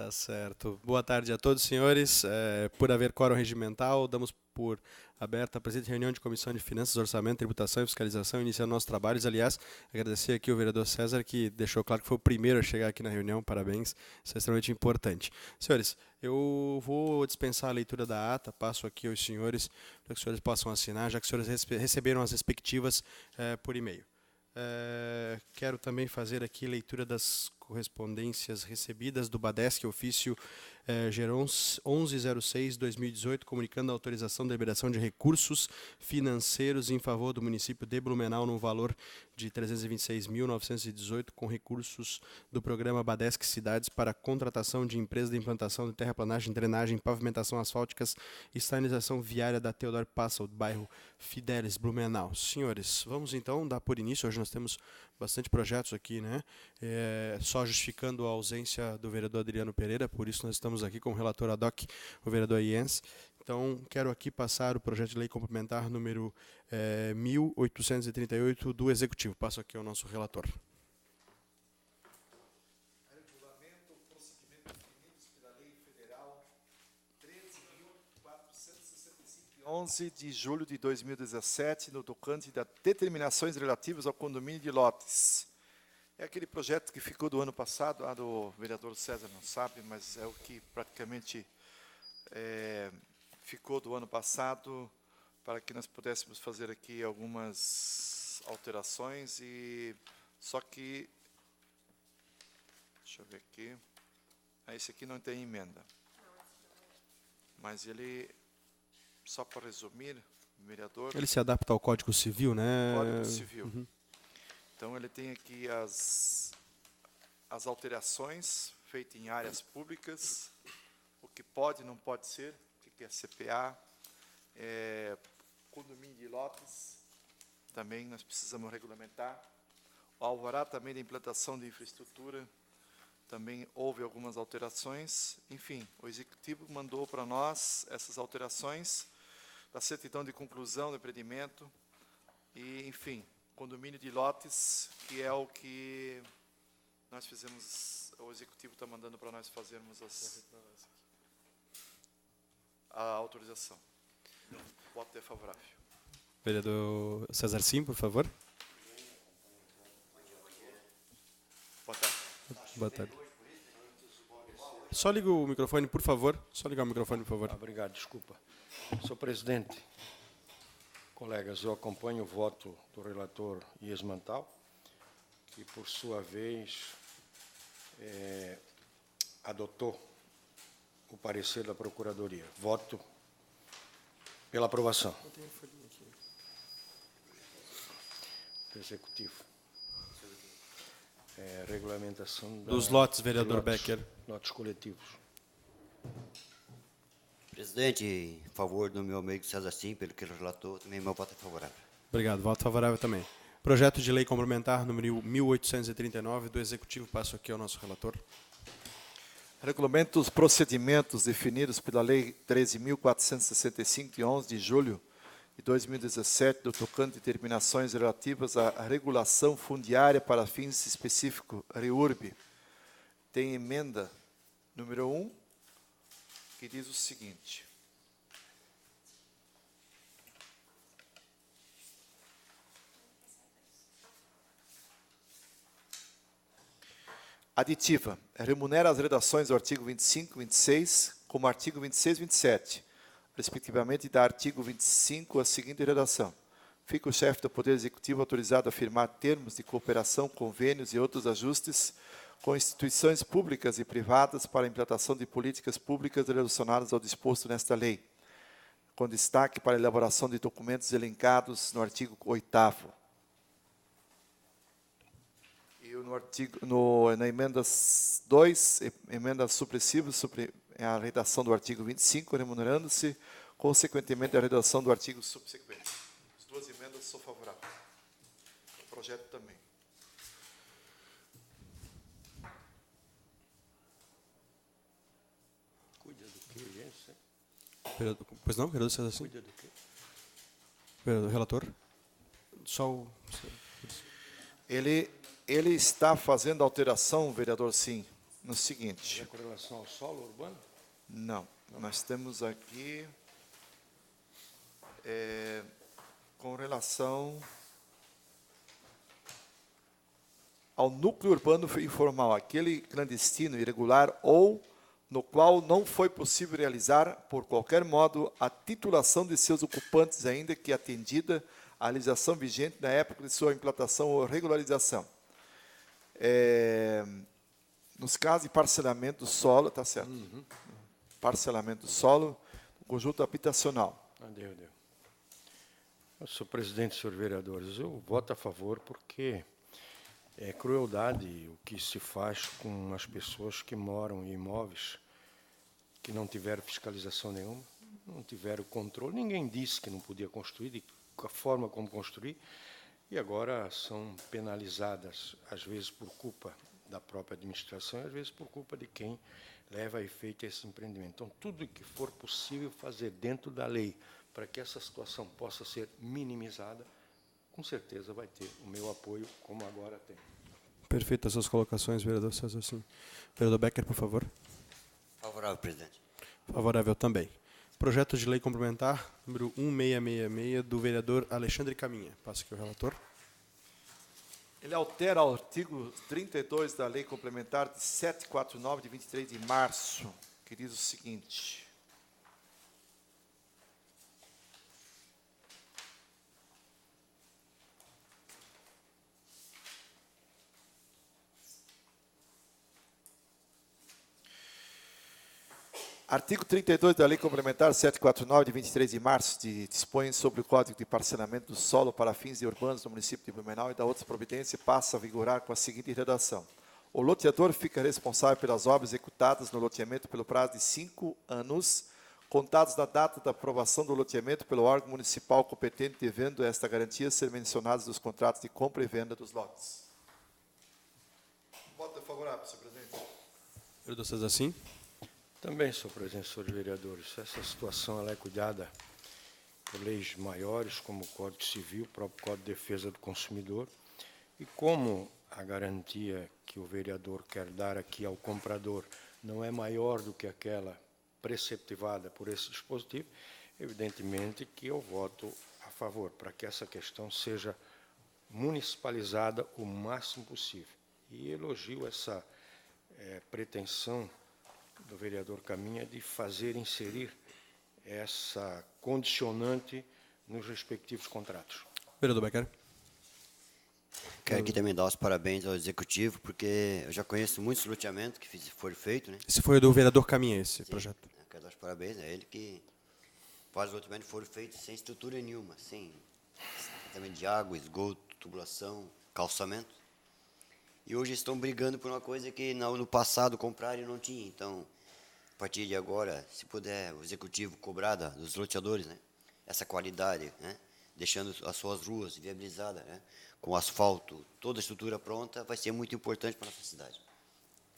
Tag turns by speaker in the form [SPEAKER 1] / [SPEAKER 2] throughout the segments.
[SPEAKER 1] Tá certo. Boa tarde a todos, senhores. Por haver quórum regimental, damos por aberta a presente reunião de Comissão de Finanças, Orçamento, Tributação e Fiscalização, iniciando nossos trabalhos. Aliás, agradecer aqui o vereador César, que deixou claro que foi o primeiro a chegar aqui na reunião. Parabéns, isso é extremamente importante. Senhores, eu vou dispensar a leitura da ata, passo aqui aos senhores, para que os senhores possam assinar, já que os senhores receberam as respectivas por e-mail. Quero também fazer aqui leitura das correspondências recebidas do Badesc, ofício Geron 1106-2018, comunicando a autorização de liberação de recursos financeiros em favor do município de Blumenau no valor de 326.918, com recursos do programa Badesc Cidades para contratação de empresas de implantação de terraplanagem, drenagem, pavimentação asfálticas e sinalização viária da Teodoro Passa, do bairro Fidelis, Blumenau. Senhores, vamos então dar por início. Hoje nós temos bastante projetos aqui, né? Só justificando a ausência do vereador Adriano Pereira, por isso nós estamos aqui com o relator ad hoc, o vereador Iens. Então, quero aqui passar o projeto de lei complementar número 1838 do Executivo. Passo aqui ao nosso relator.
[SPEAKER 2] Regulamento, procedimento definidos pela Lei Federal 13.465/11 de julho de 2017, no tocante das determinações relativas ao condomínio de lotes. É aquele projeto que ficou do ano passado, do vereador César não sabe, mas é o que praticamente ficou do ano passado, para que nós pudéssemos fazer aqui algumas alterações, e só que, deixa eu ver aqui, esse aqui não tem emenda, mas ele, só para resumir, o vereador...
[SPEAKER 1] Ele se adapta ao Código Civil, né?
[SPEAKER 2] Código Civil. Uhum. Então, ele tem aqui as alterações feitas em áreas públicas, o que pode e não pode ser, o que é CPA, condomínio de lotes, também nós precisamos regulamentar. O alvará também de implantação de infraestrutura, também houve algumas alterações. Enfim, o Executivo mandou para nós essas alterações da certidão de conclusão do empreendimento e, enfim, condomínio de lotes, que é o que nós fizemos, o Executivo está mandando para nós fazermos a autorização. Voto é favorável.
[SPEAKER 1] Vereador César Sim, por favor.
[SPEAKER 2] Boa tarde.
[SPEAKER 1] Boa tarde. Só liga o microfone, por favor. Só ligar o microfone, por favor.
[SPEAKER 3] Obrigado, desculpa. Senhor presidente, colegas, eu acompanho o voto do relator Ies Mantal, que, por sua vez, adotou o parecer da Procuradoria. Voto pela aprovação. Do Executivo. Regulamentação
[SPEAKER 1] dos lotes, vereador Becker.
[SPEAKER 3] Lotes coletivos.
[SPEAKER 4] Presidente, em favor do meu amigo César Sim, pelo que ele relatou, também meu voto é favorável.
[SPEAKER 1] Obrigado, voto favorável também. Projeto de lei complementar número 1839 do Executivo, passo aqui ao nosso relator.
[SPEAKER 2] Regulamento dos procedimentos definidos pela Lei 13.465, de 11 de julho de 2017, do tocante de determinações relativas à regulação fundiária para fins específicos, REURB. Tem emenda número 1, que diz o seguinte: aditiva, remunera as redações do artigo 25 e 26, como artigo 26 e 27, respectivamente, e da artigo 25 a seguinte redação. Fica o chefe do Poder Executivo autorizado a firmar termos de cooperação, convênios e outros ajustes com instituições públicas e privadas para a implantação de políticas públicas relacionadas ao disposto nesta lei, com destaque para a elaboração de documentos elencados no artigo 8º. E na emenda 2, emenda supressiva, a redação do artigo 25, remunerando-se, consequentemente, a redação do artigo subsequente. As duas emendas sou favorável. O projeto também.
[SPEAKER 3] Cuida do que, gente?
[SPEAKER 1] Pois não, vereador César Sim?
[SPEAKER 3] Cuida do quê?
[SPEAKER 1] Vereador relator? Só o...
[SPEAKER 2] Ele está fazendo alteração, vereador Sim, no seguinte.
[SPEAKER 3] É com relação ao solo urbano?
[SPEAKER 2] Não, nós temos aqui com relação ao núcleo urbano informal, aquele clandestino, irregular ou no qual não foi possível realizar, por qualquer modo, a titulação de seus ocupantes, ainda que atendida a legislação vigente na época de sua implantação ou regularização. Nos casos de parcelamento do solo, tá certo? Parcelamento do solo, do conjunto habitacional.
[SPEAKER 3] Deu. Senhor presidente, senhores vereadores, eu voto a favor porque é crueldade o que se faz com as pessoas que moram em imóveis que não tiveram fiscalização nenhuma, não tiveram controle. Ninguém disse que não podia construir, de a forma como construir, e agora são penalizadas, às vezes por culpa da própria administração, e às vezes por culpa de quem leva a efeito esse empreendimento. Então, tudo que for possível fazer dentro da lei para que essa situação possa ser minimizada, com certeza vai ter o meu apoio, como agora tem.
[SPEAKER 1] Perfeitas suas colocações, vereador César Sim. Vereador Becker, por favor.
[SPEAKER 4] Favorável, presidente.
[SPEAKER 1] Favorável também. Projeto de lei complementar, número 1666, do vereador Alexandre Caminha. Passa aqui o relator.
[SPEAKER 2] Ele altera o artigo 32 da Lei Complementar de 749, de 23 de março, que diz o seguinte. Artigo 32 da Lei Complementar 749, de 23 de março, dispõe sobre o Código de Parcelamento do Solo para fins urbanos do município de Blumenau e da outras providências, passa a vigorar com a seguinte redação. O loteador fica responsável pelas obras executadas no loteamento pelo prazo de 5 anos, contados da data da aprovação do loteamento pelo órgão municipal competente, devendo esta garantia ser mencionada nos contratos de compra e venda dos lotes. Voto favorável, senhor presidente.
[SPEAKER 1] Vereador César Sim.
[SPEAKER 3] Também, senhor presidente, senhores vereadores, essa situação ela é cuidada por leis maiores, como o Código Civil, o próprio Código de Defesa do Consumidor, e como a garantia que o vereador quer dar aqui ao comprador não é maior do que aquela preceptivada por esse dispositivo, evidentemente que eu voto a favor, para que essa questão seja municipalizada o máximo possível. E elogio essa pretensão do vereador Caminha de inserir essa condicionante nos respectivos contratos.
[SPEAKER 1] Vereador Becker.
[SPEAKER 4] Quero aqui também dar os parabéns ao Executivo, porque eu já conheço muitos loteamentos que foram feitos, né?
[SPEAKER 1] Esse foi do vereador Caminha, esse projeto.
[SPEAKER 4] Eu quero dar os parabéns a ele, que vários loteamentos foram feitos sem estrutura nenhuma, sem também de água, esgoto, tubulação, calçamento. E hoje estão brigando por uma coisa que no passado compraram e não tinha. Então, a partir de agora, se puder o Executivo cobrar dos loteadores, né, essa qualidade, né, deixando as suas ruas viabilizadas, né, com asfalto, toda a estrutura pronta, vai ser muito importante para a nossa cidade.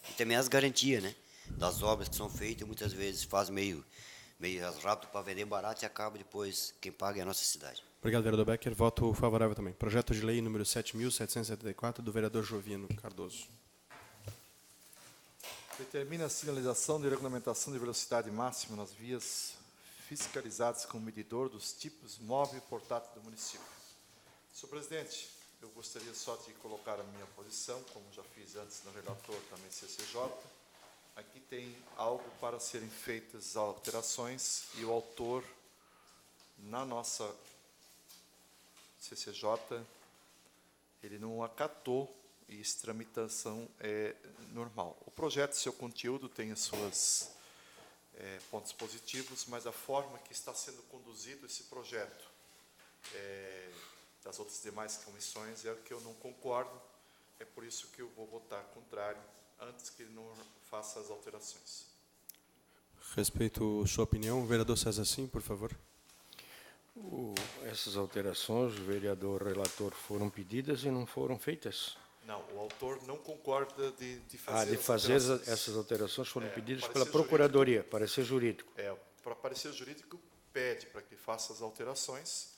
[SPEAKER 4] E também as garantias, né, das obras que são feitas, muitas vezes faz meio rápido para vender barato e acaba depois quem paga é a nossa cidade.
[SPEAKER 1] Obrigado, vereador Becker. Voto favorável também. Projeto de lei número 7.774, do vereador Jovino Cardoso.
[SPEAKER 2] Determina a sinalização de regulamentação de velocidade máxima nas vias fiscalizadas com medidor dos tipos móvel e portátil do município. Senhor presidente, eu gostaria só de colocar a minha posição, como já fiz antes no relator também CCJ. Aqui tem algo para serem feitas alterações e o autor, na nossa CCJ, ele não acatou e essa tramitação é normal. O projeto, seu conteúdo, tem os seus pontos positivos, mas a forma que está sendo conduzido esse projeto das outras demais comissões é o que eu não concordo, é por isso que eu vou votar contrário, antes que ele não faça as alterações.
[SPEAKER 1] Respeito sua opinião. Vereador César Sim, por favor.
[SPEAKER 3] Essas alterações, o vereador relator, foram pedidas e não foram feitas?
[SPEAKER 2] Não, o autor não concorda de fazer
[SPEAKER 3] essas alterações foram pedidas pela Procuradoria, parecer jurídico.
[SPEAKER 2] Para parecer jurídico, pede para que faça as alterações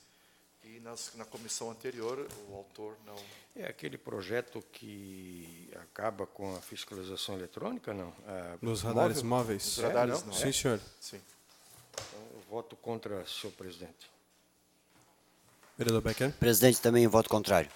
[SPEAKER 2] E na comissão anterior, o autor não...
[SPEAKER 3] É aquele projeto que acaba com a fiscalização eletrônica, não?
[SPEAKER 1] Nos radares móveis.
[SPEAKER 2] Os radares
[SPEAKER 3] não?
[SPEAKER 2] não.
[SPEAKER 1] Sim, senhor.
[SPEAKER 2] Sim.
[SPEAKER 3] Então, eu voto contra, senhor presidente.
[SPEAKER 1] Vereador Becker.
[SPEAKER 4] Presidente, também voto contrário.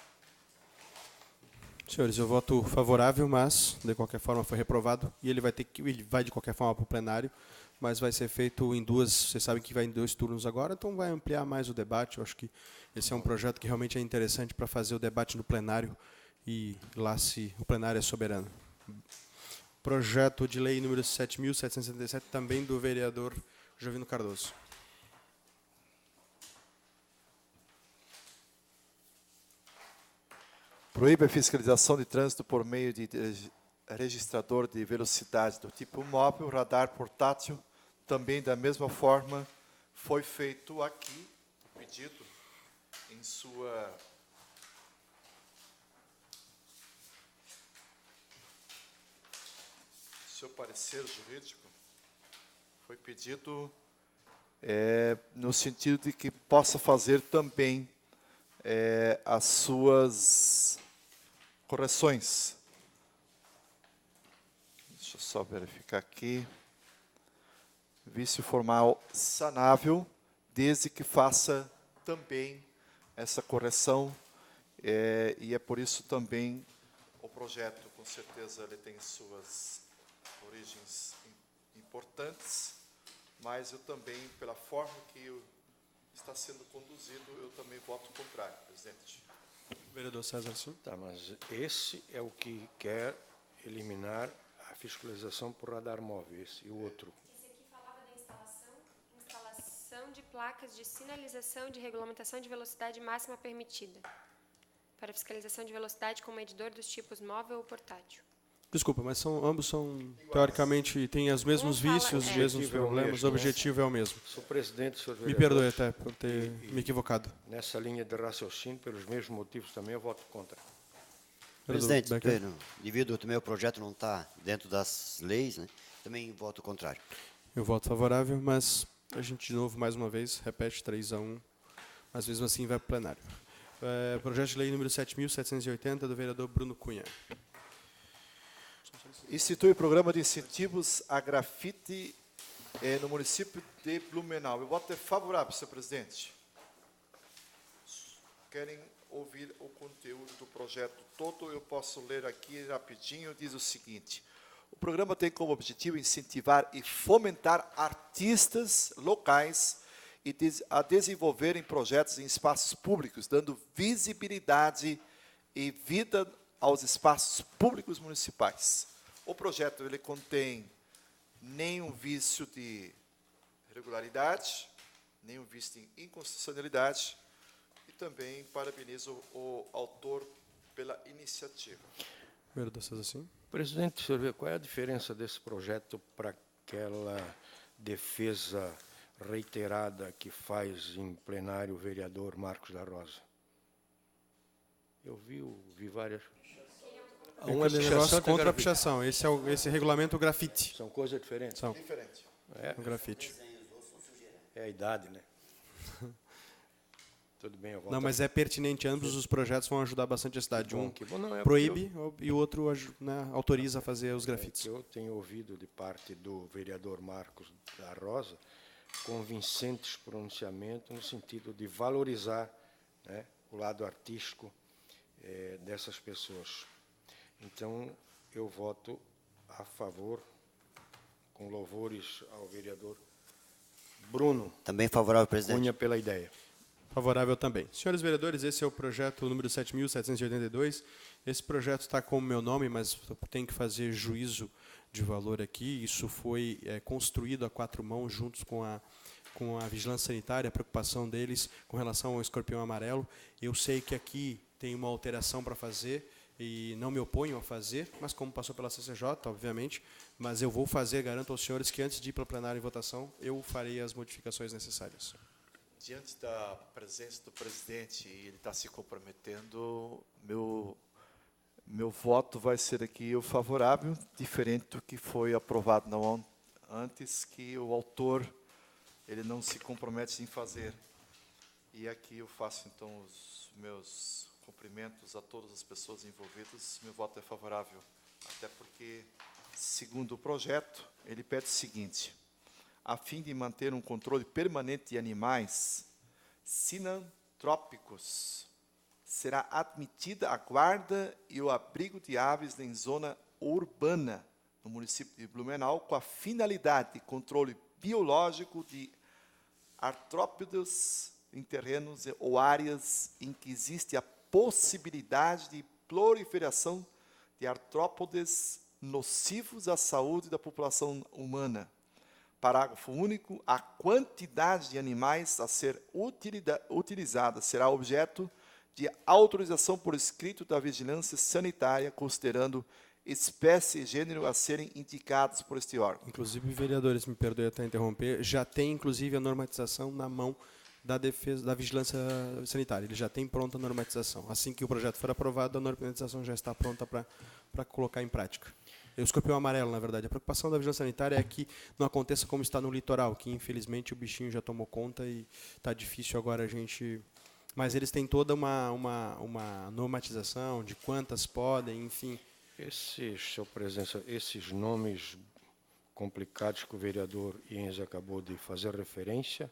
[SPEAKER 1] Senhores, eu voto favorável, mas de qualquer forma foi reprovado e ele vai de qualquer forma para o plenário, mas vai ser feito em duas, vocês sabem que vai em 2 turnos agora, então vai ampliar mais o debate. Eu acho que esse é um projeto que realmente é interessante para fazer o debate no plenário e lá se o plenário é soberano. Projeto de lei número 7.777, também do vereador Jovino Cardoso.
[SPEAKER 2] Proíbe a fiscalização de trânsito por meio de registrador de velocidade do tipo móvel, radar portátil. Também, da mesma forma, foi feito aqui o pedido em seu parecer jurídico. Foi pedido no sentido de que possa fazer também as suas correções. Deixa eu só verificar aqui. Vício formal sanável, desde que faça também essa correção. E é por isso também o projeto, com certeza, ele tem suas origens importantes, mas eu também, pela forma que está sendo conduzido, eu também voto contrário, presidente.
[SPEAKER 1] Vereador César, sim.
[SPEAKER 3] Tá, mas esse é o que quer eliminar a fiscalização por radar móvel, esse e o outro.
[SPEAKER 5] Esse aqui falava da instalação de placas de sinalização de regulamentação de velocidade máxima permitida para fiscalização de velocidade com medidor dos tipos móvel ou portátil.
[SPEAKER 1] Desculpa, mas ambos são, teoricamente, têm os mesmos
[SPEAKER 5] fala-
[SPEAKER 1] vícios, os mesmos
[SPEAKER 3] Objetivo é o
[SPEAKER 1] problemas,
[SPEAKER 3] mesmo,
[SPEAKER 1] o objetivo é o mesmo.
[SPEAKER 3] Senhor presidente, senhor
[SPEAKER 1] Me
[SPEAKER 3] vereador,
[SPEAKER 1] perdoe até por ter me equivocado.
[SPEAKER 3] nessa linha de raciocínio, pelos mesmos motivos também, eu voto contra.
[SPEAKER 1] Vereador
[SPEAKER 4] Presidente,
[SPEAKER 1] Becker.
[SPEAKER 4] devido também ao projeto não estar dentro das leis, né, também voto contrário.
[SPEAKER 1] Eu voto favorável, mas a gente, de novo, mais uma vez, repete 3-1, mas mesmo assim vai para o plenário. Projeto de lei número 7.780, do vereador Bruno Cunha.
[SPEAKER 2] Institui programa de incentivos a grafite no município de Blumenau. Eu voto favorável, senhor presidente. Querem ouvir o conteúdo do projeto todo? Eu posso ler aqui rapidinho. Diz o seguinte: o programa tem como objetivo incentivar e fomentar artistas locais e a desenvolverem projetos em espaços públicos, dando visibilidade e vida aos espaços públicos municipais. O projeto ele contém nenhum vício de irregularidade, nenhum vício de inconstitucionalidade, e também parabenizo o autor pela iniciativa.
[SPEAKER 1] Vereador César, sim.
[SPEAKER 3] Presidente, senhor vê, qual é a diferença desse projeto para aquela defesa reiterada que faz em plenário o vereador Marcos da Rosa? Eu vi várias...
[SPEAKER 1] Um é negócio contra a pichação. Esse regulamento grafite.
[SPEAKER 3] São coisas diferentes.
[SPEAKER 1] São
[SPEAKER 2] Diferente.
[SPEAKER 1] um grafite.
[SPEAKER 3] É a idade, né? Tudo bem, eu voto.
[SPEAKER 1] Não, mas é pertinente. Ambos os projetos vão ajudar bastante a cidade. Um
[SPEAKER 3] Que bom, não, é
[SPEAKER 1] proíbe e o outro autoriza a fazer os
[SPEAKER 3] que
[SPEAKER 1] grafites.
[SPEAKER 3] eu tenho ouvido de parte do vereador Marcos da Rosa convincentes pronunciamentos no sentido de valorizar, né, o lado artístico dessas pessoas. Então, eu voto a favor, com louvores ao vereador Bruno
[SPEAKER 4] Também favorável, presidente.
[SPEAKER 3] Cunha pela ideia.
[SPEAKER 1] Favorável também. Senhores vereadores, esse é o projeto número 7.782. Esse projeto está com o meu nome, mas tem que fazer juízo de valor aqui. Isso foi construído a 4 mãos, juntos com a vigilância sanitária, a preocupação deles com relação ao escorpião amarelo. Eu sei que aqui tem uma alteração para fazer, e não me oponho a fazer, mas como passou pela CCJ, obviamente, mas eu vou fazer, garanto aos senhores que antes de ir para o plenário em votação, eu farei as modificações necessárias.
[SPEAKER 2] Diante da presença do presidente, e ele está se comprometendo, meu voto vai ser aqui o favorável, diferente do que foi aprovado antes, que o autor ele não se compromete em fazer. E aqui eu faço, então, os meus cumprimentos a todas as pessoas envolvidas. Meu voto é favorável, até porque, segundo o projeto, ele pede o seguinte: a fim de manter um controle permanente de animais sinantrópicos, será admitida a guarda e o abrigo de aves em zona urbana, no município de Blumenau, com a finalidade de controle biológico de artrópodes em terrenos ou áreas em que existe a possibilidade de proliferação de artrópodes nocivos à saúde da população humana. Parágrafo único. A quantidade de animais a ser utilizada será objeto de autorização por escrito da vigilância sanitária, considerando espécie e gênero a serem indicados por este órgão.
[SPEAKER 1] Inclusive, vereadores, me perdoe até interromper, já tem inclusive a normatização na mão da defesa da vigilância sanitária. Ele já tem pronta a normatização. Assim que o projeto for aprovado, a normatização já está pronta para colocar em prática. O escorpião amarelo, na verdade. A preocupação da vigilância sanitária é que não aconteça como está no litoral, que infelizmente o bichinho já tomou conta e está difícil agora a gente... Mas eles têm toda uma normatização de quantas podem, enfim.
[SPEAKER 3] Sua presença, esses nomes complicados que o vereador Ienzo acabou de fazer referência,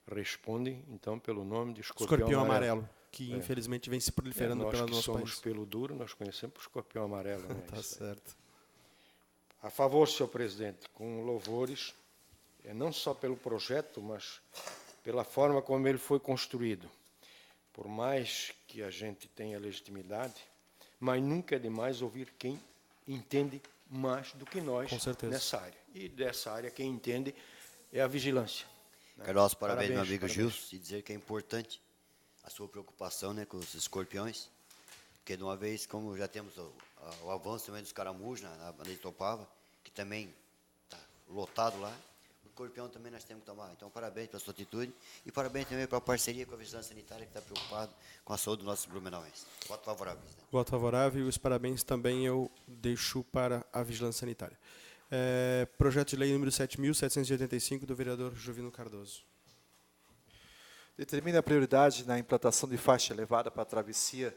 [SPEAKER 3] respondem, então, pelo nome de escorpião
[SPEAKER 1] amarelo, que infelizmente vem se proliferando pelo nosso país.
[SPEAKER 3] Nós somos pelo duro, nós conhecemos o escorpião amarelo. Né?
[SPEAKER 1] Tá certo.
[SPEAKER 3] A favor, senhor presidente, com louvores, não só pelo projeto, mas pela forma como ele foi construído. Por mais que a gente tenha legitimidade, mas nunca é demais ouvir quem entende mais do que nós nessa área. E dessa área, quem entende é a vigilância.
[SPEAKER 4] Quero dar os parabéns, meu amigo Gilson, e dizer que é importante a sua preocupação, né, com os escorpiões, porque de uma vez, como já temos o avanço também dos caramujos na de Topava, que também está lotado lá, o escorpião também nós temos que tomar. Então, parabéns pela sua atitude e parabéns também pela parceria com a Vigilância Sanitária, que está preocupado com a saúde do nosso blumenauense. Voto favorável. Né?
[SPEAKER 1] Voto favorável e os parabéns também eu deixo para a Vigilância Sanitária. Projeto de lei número 7.785, do vereador Jovino Cardoso.
[SPEAKER 2] Determina a prioridade na implantação de faixa elevada para a travessia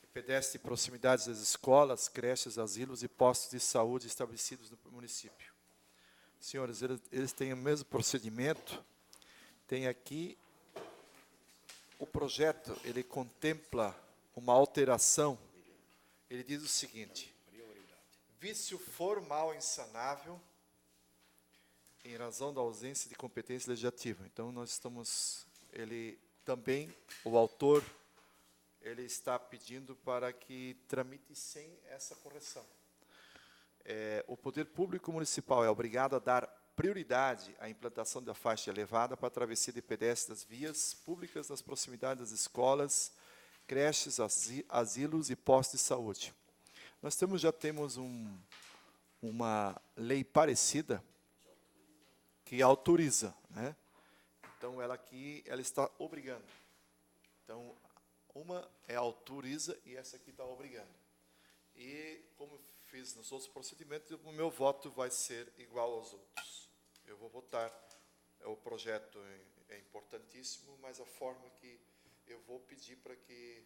[SPEAKER 2] de pedestre em proximidades das escolas, creches, asilos e postos de saúde estabelecidos no município. Senhores, eles têm o mesmo procedimento. Tem aqui o projeto, ele contempla uma alteração. Ele diz o seguinte: vício formal insanável em razão da ausência de competência legislativa. Então, nós estamos... Ele também, o autor, ele está pedindo para que tramite sem essa correção. O poder público municipal é obrigado a dar prioridade à implantação da faixa elevada para a travessia de pedestres das vias públicas nas proximidades das escolas, creches, asilos e postos de saúde. Nós já temos uma lei parecida que autoriza, né? Então, ela está obrigando. Então, uma autoriza e essa aqui está obrigando. E, como fiz nos outros procedimentos, o meu voto vai ser igual aos outros. Eu vou votar. O projeto é importantíssimo, mas a forma que eu vou pedir para que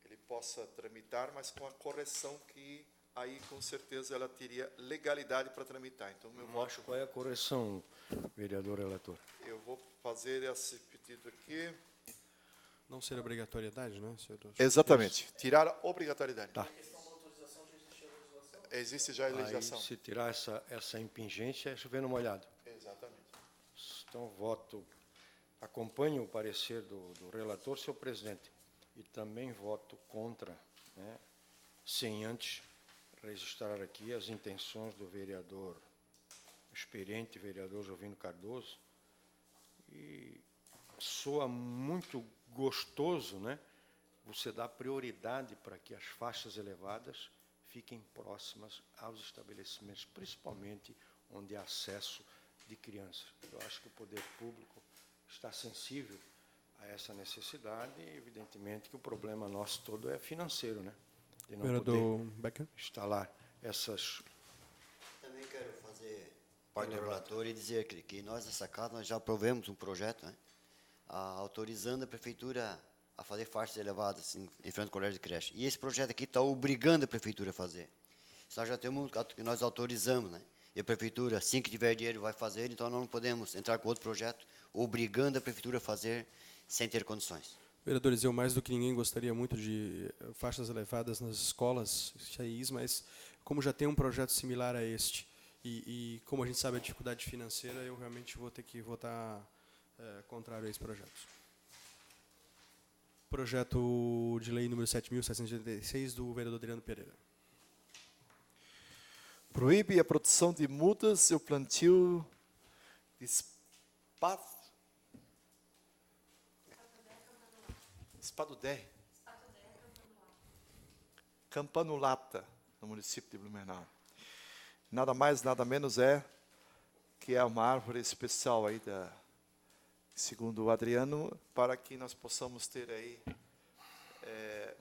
[SPEAKER 2] ele possa tramitar, mas com a correção que aí, com certeza, ela teria legalidade para tramitar. Então, meu voto...
[SPEAKER 3] Qual é a correção, vereador relator?
[SPEAKER 2] Eu vou fazer esse pedido aqui.
[SPEAKER 1] Não ser obrigatoriedade, né, senhor?
[SPEAKER 2] Exatamente. Tirar a obrigatoriedade.
[SPEAKER 3] Tá.
[SPEAKER 2] Existe já a legislação.
[SPEAKER 3] Aí, se tirar essa impingência, é chover numa olhada.
[SPEAKER 2] Exatamente.
[SPEAKER 3] Então, acompanho o parecer do relator, senhor presidente, e também voto contra, né, sem antes registrar aqui as intenções do vereador, experiente vereador Jovino Cardoso, e soa muito gostoso, né, você dá prioridade para que as faixas elevadas fiquem próximas aos estabelecimentos, principalmente onde há acesso de crianças. Eu acho que o poder público está sensível a essa necessidade e, evidentemente, que o problema nosso todo é financeiro, né? De não poder instalar essas...
[SPEAKER 4] Também quero fazer parte do relator e dizer que nós, nessa casa, nós já aprovamos um projeto, né? autorizando a prefeitura a fazer faixas elevadas em frente ao colégio de creche. E esse projeto aqui está obrigando a prefeitura a fazer. Nós já temos que nós autorizamos, né? E a prefeitura, assim que tiver dinheiro, vai fazer, então nós não podemos entrar com outro projeto obrigando a prefeitura a fazer sem ter condições.
[SPEAKER 1] Vereadores, eu mais do que ninguém gostaria muito de faixas elevadas nas escolas, mas como já tem um projeto similar a este, e como a gente sabe a dificuldade financeira, eu realmente vou ter que votar contrário a esse projeto. Projeto de lei número 7.786, do vereador Adriano Pereira.
[SPEAKER 2] Proíbe a produção de mudas e o plantio de espadudé, campanulata, no município de Blumenau. Nada mais, nada menos é que é uma árvore especial aí segundo o Adriano, para que nós possamos ter aí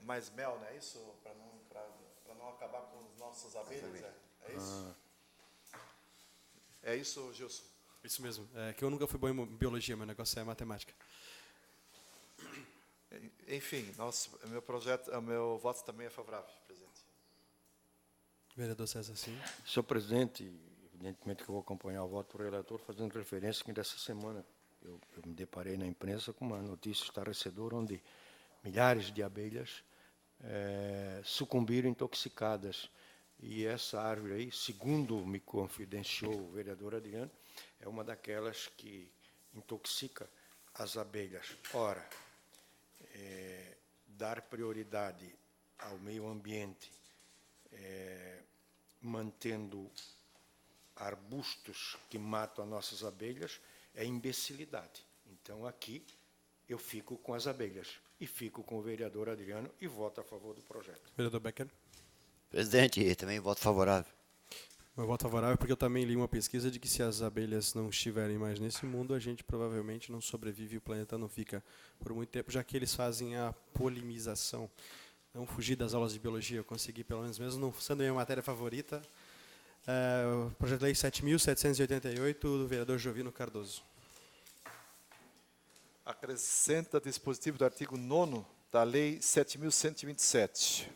[SPEAKER 2] mais mel, não é isso? Para não acabar com as nossas abelhas, é isso? É isso, Gilson?
[SPEAKER 1] Isso mesmo. Que eu nunca fui bom em biologia, meu negócio é matemática.
[SPEAKER 2] Enfim, meu voto também é favorável, presidente.
[SPEAKER 1] Vereador César, sim.
[SPEAKER 3] Senhor presidente, evidentemente que eu vou acompanhar o voto do relator, fazendo referência que dessa semana eu me deparei na imprensa com uma notícia estarrecedora onde milhares de abelhas sucumbiram intoxicadas. E essa árvore aí, segundo me confidenciou o vereador Adriano, é uma daquelas que intoxica as abelhas. Ora, dar prioridade ao meio ambiente, mantendo arbustos que matam as nossas abelhas, é imbecilidade. Então, aqui, eu fico com as abelhas e fico com o vereador Adriano e voto a favor do projeto.
[SPEAKER 1] Vereador Becker.
[SPEAKER 4] Presidente, também voto favorável.
[SPEAKER 1] Meu voto favorável porque eu também li uma pesquisa de que se as abelhas não estiverem mais nesse mundo, a gente provavelmente não sobrevive e o planeta não fica por muito tempo, já que eles fazem a polinização. Não fugir das aulas de biologia, eu consegui, pelo menos mesmo não sendo minha matéria favorita. O projeto de lei 7.788, do vereador Jovino Cardoso.
[SPEAKER 2] Acrescenta dispositivo do artigo 9º da lei 7.127.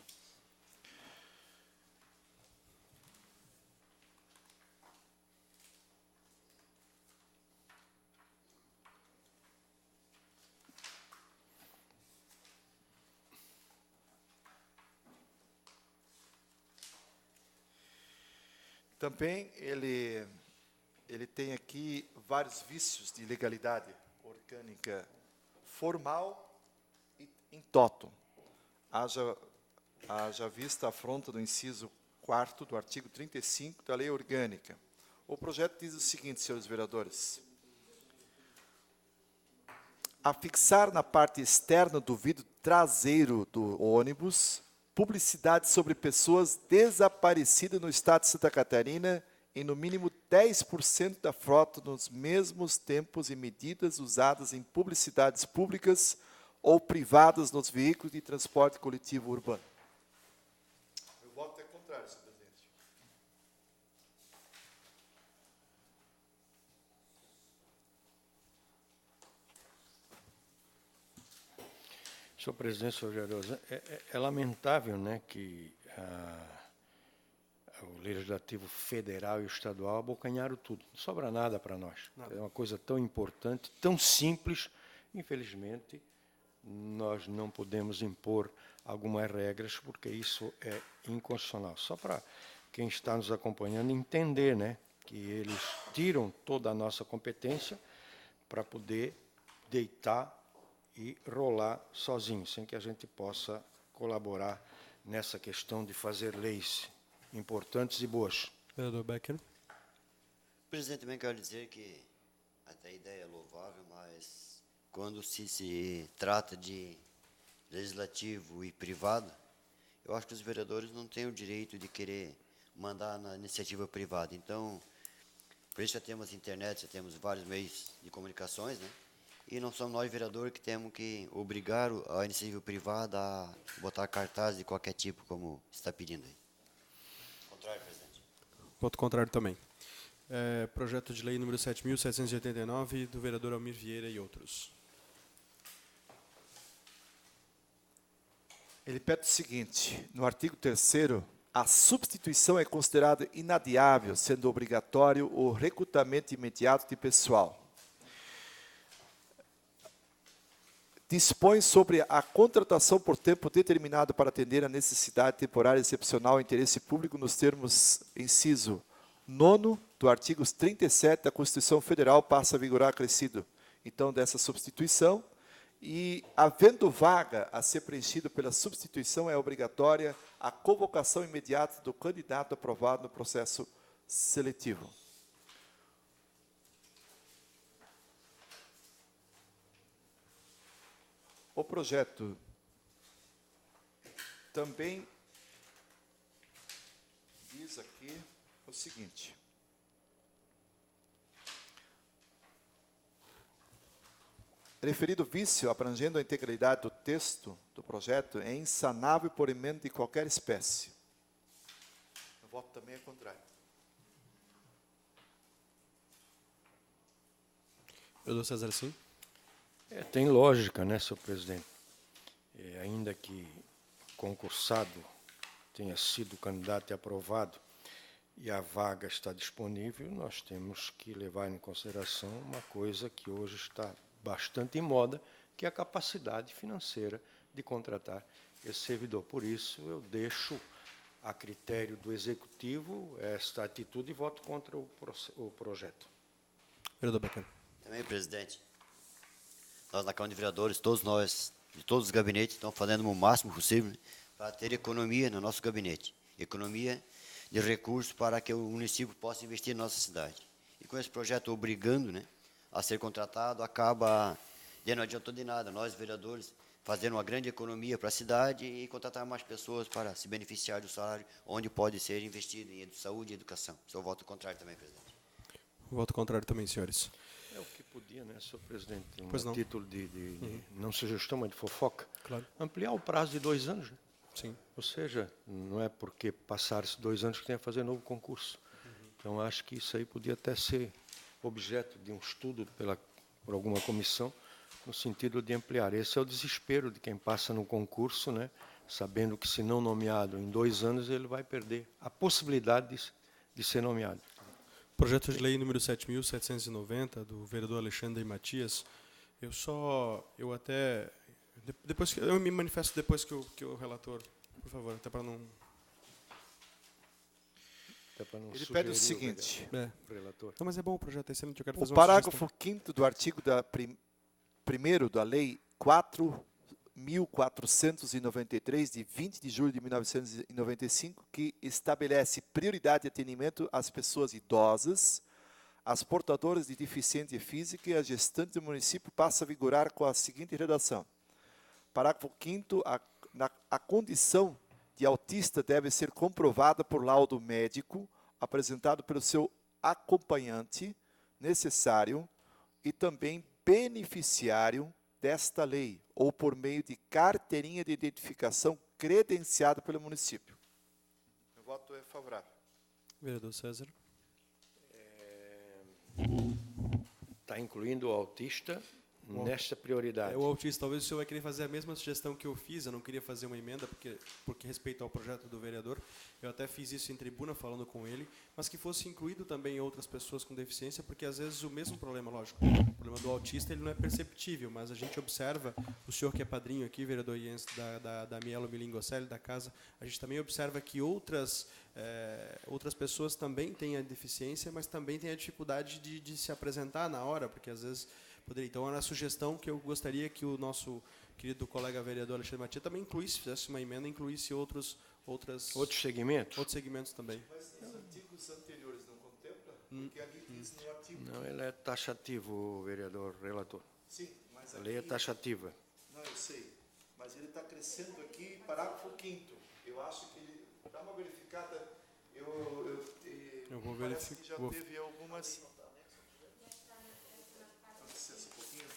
[SPEAKER 2] Também ele tem aqui vários vícios de ilegalidade orgânica formal e in toto. Haja vista a afronta do inciso 4º do artigo 35 da lei orgânica. O projeto diz o seguinte, senhores vereadores. Afixar na parte externa do vidro traseiro do ônibus publicidade sobre pessoas desaparecidas no estado de Santa Catarina em no mínimo 10% da frota nos mesmos tempos e medidas usadas em publicidades públicas ou privadas nos veículos de transporte coletivo urbano. Meu voto é contrário, senhor presidente.
[SPEAKER 3] Senhor presidente, senhor vereador, é lamentável, né, que o Legislativo Federal e o Estadual abocanharam tudo. Não sobra nada para nós. Nada. É uma coisa tão importante, tão simples. Infelizmente, nós não podemos impor algumas regras, porque isso é inconstitucional. Só para quem está nos acompanhando entender, né, que eles tiram toda a nossa competência para poder deitar e rolar sozinho, sem que a gente possa colaborar nessa questão de fazer leis importantes e boas.
[SPEAKER 1] Vereador Becker.
[SPEAKER 4] Presidente, também quero dizer que até a ideia é louvável, mas quando se trata de legislativo e privado, eu acho que os vereadores não têm o direito de querer mandar na iniciativa privada. Então, por isso já temos internet, já temos vários meios de comunicações, né? E não somos nós, vereadores, que temos que obrigar a iniciativa privada a botar cartaz de qualquer tipo, como está pedindo aí. Contrário, presidente.
[SPEAKER 1] Voto contrário também. Projeto de lei número 7.789, do vereador Almir Vieira e outros.
[SPEAKER 2] Ele pede o seguinte, no artigo 3º, a substituição é considerada inadiável, sendo obrigatório o recrutamento imediato de pessoal. Dispõe sobre a contratação por tempo determinado para atender a necessidade temporária excepcional e interesse público nos termos inciso 9º do artigo 37 da Constituição Federal passa a vigorar acrescido. Então, dessa substituição, e havendo vaga a ser preenchida pela substituição, é obrigatória a convocação imediata do candidato aprovado no processo seletivo. O projeto também diz aqui o seguinte. Referido vício, abrangendo a integralidade do texto do projeto, é insanável por emenda de qualquer espécie. O voto também é contrário.
[SPEAKER 1] Vereador César, sim.
[SPEAKER 3] Tem lógica, né, senhor presidente? Ainda que concursado tenha sido candidato e aprovado e a vaga está disponível, nós temos que levar em consideração uma coisa que hoje está bastante em moda, que é a capacidade financeira de contratar esse servidor. Por isso, eu deixo a critério do Executivo esta atitude e voto contra o projeto.
[SPEAKER 1] Vereador Becker.
[SPEAKER 4] Também, presidente. Nós, na Câmara de Vereadores, todos nós, de todos os gabinetes, estamos fazendo o máximo possível para ter economia no nosso gabinete. Economia de recursos para que o município possa investir na nossa cidade. E com esse projeto obrigando, né, a ser contratado, acaba, e não adiantou de nada, nós, vereadores, fazendo uma grande economia para a cidade e contratar mais pessoas para se beneficiar do salário, onde pode ser investido em saúde e educação. Seu voto contrário também, presidente.
[SPEAKER 1] Voto contrário também, senhores.
[SPEAKER 3] É o que podia, né, senhor presidente,
[SPEAKER 1] Pois não.
[SPEAKER 3] título de não sugestão, mas de fofoca,
[SPEAKER 1] Claro.
[SPEAKER 3] ampliar o prazo de 2 anos, né?
[SPEAKER 1] Sim.
[SPEAKER 3] Ou seja, não é porque passar-se 2 anos que tem que fazer novo concurso. Então, acho que isso aí podia até ser objeto de um estudo por alguma comissão, no sentido de ampliar. Esse é o desespero de quem passa no concurso, né, sabendo que, se não nomeado em 2 anos, ele vai perder a possibilidade de ser nomeado.
[SPEAKER 1] Projeto de lei número 7.790, do vereador Alexandre Matias. Eu até... Depois eu me manifesto depois que o relator, por favor, até para não...
[SPEAKER 2] Ele pede o seguinte.
[SPEAKER 3] Relator.
[SPEAKER 1] Não, mas é bom o projeto, é excelente, eu quero
[SPEAKER 2] O
[SPEAKER 1] fazer
[SPEAKER 2] parágrafo 5º do artigo 1º da Lei 4.493, de 20 de julho de 1995, que estabelece prioridade de atendimento às pessoas idosas, às portadoras de deficiência física e às gestantes do município, passa a vigorar com a seguinte redação. Parágrafo 5º, a condição de autista deve ser comprovada por laudo médico apresentado pelo seu acompanhante necessário e também beneficiário desta lei, ou por meio de carteirinha de identificação credenciada pelo município. Meu voto é favorável.
[SPEAKER 1] Vereador César.
[SPEAKER 3] Está incluindo o autista nesta prioridade.
[SPEAKER 1] O autista, talvez o senhor vai querer fazer a mesma sugestão que eu fiz, eu não queria fazer uma emenda, porque respeito ao projeto do vereador, eu até fiz isso em tribuna, falando com ele, mas que fosse incluído também outras pessoas com deficiência, porque às vezes o mesmo problema, lógico, o problema do autista ele não é perceptível, mas a gente observa, o senhor que é padrinho aqui, vereador Jens, da Mielo Milingocelli, da casa, a gente também observa que outras pessoas também têm a deficiência, mas também têm a dificuldade de se apresentar na hora, porque às vezes poderia. Então, era a sugestão que eu gostaria que o nosso querido colega vereador Alexandre Matias também incluísse, fizesse uma emenda, incluísse outros
[SPEAKER 3] segmentos?
[SPEAKER 1] Outros segmentos também.
[SPEAKER 2] Mas os artigos anteriores não contemplam? Porque ali diz no artigo...
[SPEAKER 3] Não, ele é taxativo, vereador relator.
[SPEAKER 2] Sim, mas
[SPEAKER 3] a lei é taxativa.
[SPEAKER 2] Não, eu sei. Mas ele está crescendo aqui, parágrafo 5º. Eu acho que ele... Dá uma verificada.
[SPEAKER 1] Eu vou
[SPEAKER 2] parece
[SPEAKER 1] verificar.
[SPEAKER 2] que já teve algumas... Licença um pouquinho.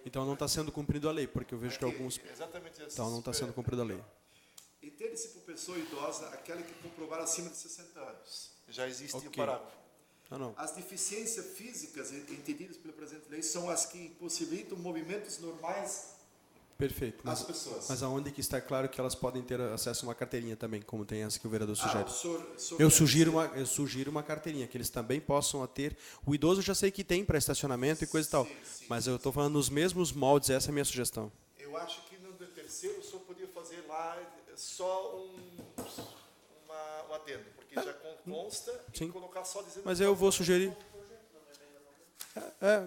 [SPEAKER 1] Então não está sendo cumprida a lei, porque eu vejo que alguns...
[SPEAKER 2] Exatamente assim.
[SPEAKER 1] Então não está sendo cumprida a lei.
[SPEAKER 2] Entende-se por pessoa idosa aquela que comprovar acima de 60 anos. Já existe
[SPEAKER 1] Ok.
[SPEAKER 2] o parágrafo.
[SPEAKER 1] Não.
[SPEAKER 2] As deficiências físicas entendidas pela presente lei são as que impossibilitam movimentos normais
[SPEAKER 1] Perfeito.
[SPEAKER 2] às pessoas.
[SPEAKER 1] Mas aonde que está claro que elas podem ter acesso a uma carteirinha também, como tem essa que o vereador sugere?
[SPEAKER 2] O senhor
[SPEAKER 1] Eu
[SPEAKER 2] quer
[SPEAKER 1] sugiro uma carteirinha, que eles também possam ter. O idoso eu já sei que tem para estacionamento e coisa e tal.
[SPEAKER 2] Sim.
[SPEAKER 1] Mas eu estou falando nos mesmos moldes, essa é a minha sugestão.
[SPEAKER 2] Eu acho que no terceiro o senhor podia fazer lá só um adendo, porque já consta
[SPEAKER 1] Sim.
[SPEAKER 2] e colocar só dizendo...
[SPEAKER 1] Mas eu vou sugerir.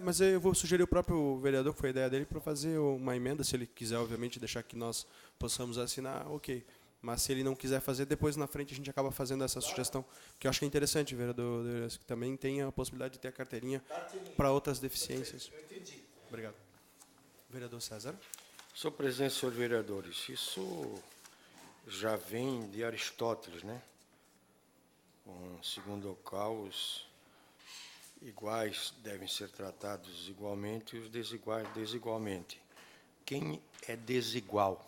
[SPEAKER 1] Mas eu vou sugerir o próprio vereador, que foi a ideia dele, para fazer uma emenda, se ele quiser, obviamente, deixar que nós possamos assinar, ok. Mas se ele não quiser fazer, depois na frente a gente acaba fazendo essa sugestão, que eu acho que é interessante, vereador, que também tem a possibilidade de ter a carteirinha para outras deficiências.
[SPEAKER 2] Eu entendi.
[SPEAKER 1] Obrigado. Vereador César.
[SPEAKER 3] Senhor presidente, senhores vereadores, isso já vem de Aristóteles, né? Segundo o qual os iguais devem ser tratados igualmente e os desiguais desigualmente. Quem é desigual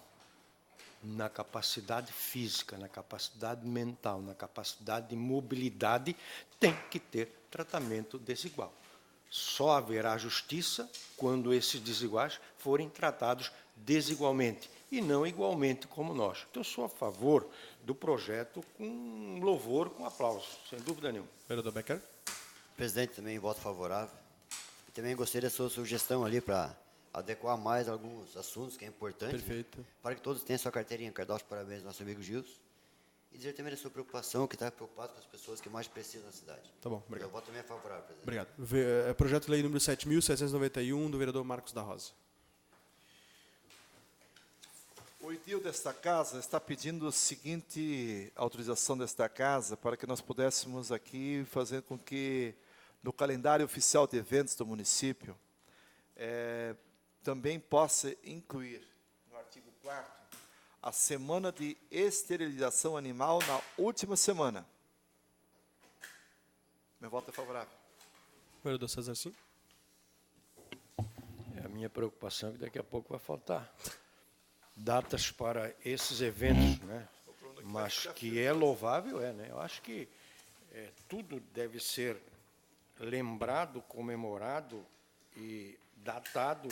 [SPEAKER 3] na capacidade física, na capacidade mental, na capacidade de mobilidade, tem que ter tratamento desigual. Só haverá justiça quando esses desiguais forem tratados desigualmente e não igualmente como nós. Então, eu sou a favor do projeto com louvor, com aplauso, sem dúvida nenhuma.
[SPEAKER 1] Vereador Becker.
[SPEAKER 4] Presidente, também voto favorável. E também gostei da sua sugestão ali para adequar mais alguns assuntos que é importante.
[SPEAKER 1] Perfeito.
[SPEAKER 4] Né? Para que todos tenham sua carteirinha. Quero dar os parabéns ao nosso amigo Gilson. E dizer também da sua preocupação, que está preocupado com as pessoas que mais precisam na cidade.
[SPEAKER 1] Tá bom, obrigado.
[SPEAKER 4] Eu voto também a favorável, presidente.
[SPEAKER 1] Obrigado. Projeto de lei número 7.791, do vereador Marcos da Rosa.
[SPEAKER 2] O edil desta casa está pedindo a seguinte autorização desta casa para que nós pudéssemos aqui fazer com que no calendário oficial de eventos do município também possa incluir no artigo 4º a semana de esterilização animal na última semana. Meu voto é favorável.
[SPEAKER 1] Vereador César, sim.
[SPEAKER 3] A minha preocupação é que daqui a pouco vai faltar datas para esses eventos, né? Mas que é louvável, né? Eu acho que tudo deve ser lembrado, comemorado e datado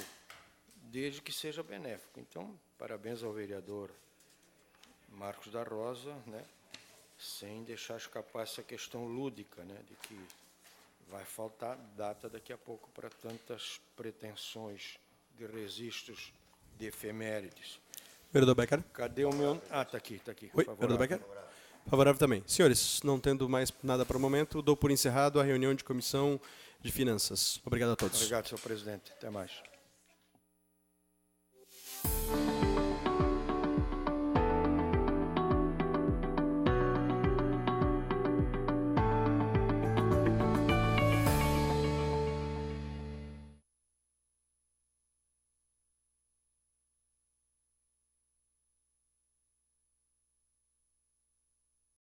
[SPEAKER 3] desde que seja benéfico. Então, parabéns ao vereador Marcos da Rosa, né? Sem deixar escapar essa questão lúdica, né? De que vai faltar data daqui a pouco para tantas pretensões de registros de efemérides.
[SPEAKER 1] Vereador Becker.
[SPEAKER 3] Cadê o meu... está aqui, está aqui.
[SPEAKER 1] Oi, vereador Becker. Favorável também. Senhores, não tendo mais nada para o momento, dou por encerrado a reunião de comissão de finanças. Obrigado a todos.
[SPEAKER 3] Obrigado, senhor presidente. Até mais.